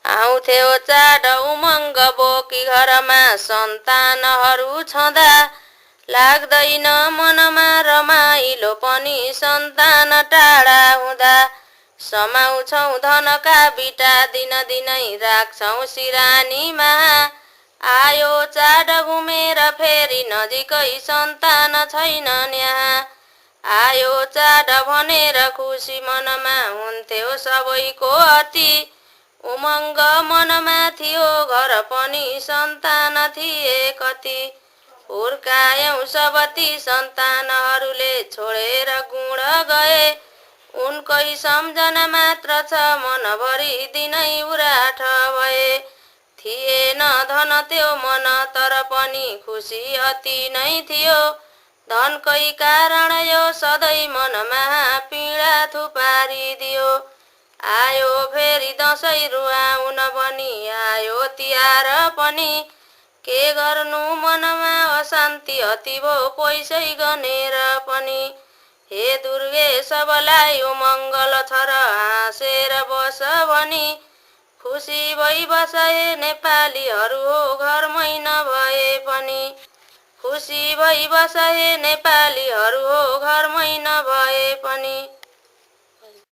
आउँथ्यो चाड उमङ्ग बोकी घरमा सन्तानहरू छँदा लाग्दैन मनमा रमाइलो पनि सन्तान टाढा हुँदा समाउँछौ धनका बिटा दिनै राख्छौ सिरानीमा आयो चाड घुमेर फेरि नजिकै सन्तान छैनन् यहाँ आयो चाड भनेर खुसी मनमा हुन्थ्यो सबैको अति उमङ्ग मनमा थियो घर पनि सन्तान थिए कति हुर्कायौं सबती सन्तानहरूले छोडेर गुण गए उनकै सम्झना मात्र छ मनभरि दिनै उराठ भए थिएन धन त्यो मन तर पनि खुसी अति नै थियो धनकै कारण यो सधैँ मनमा पीडा थुपारिदियो आयो फेरि दशैँ रुवाउन पनि आयो तिहार पनि के गर्नु मनमा अशान्ति अति भो पैसै गनेर पनि हे दुर्गे सबलाई उमङ्गल छ र हाँसेर बस भनी खुसी भई बसे नेपालीहरू हो घरमै नभए पनि खुसी भई बसे नेपालीहरू हो घरमै नभए पनि।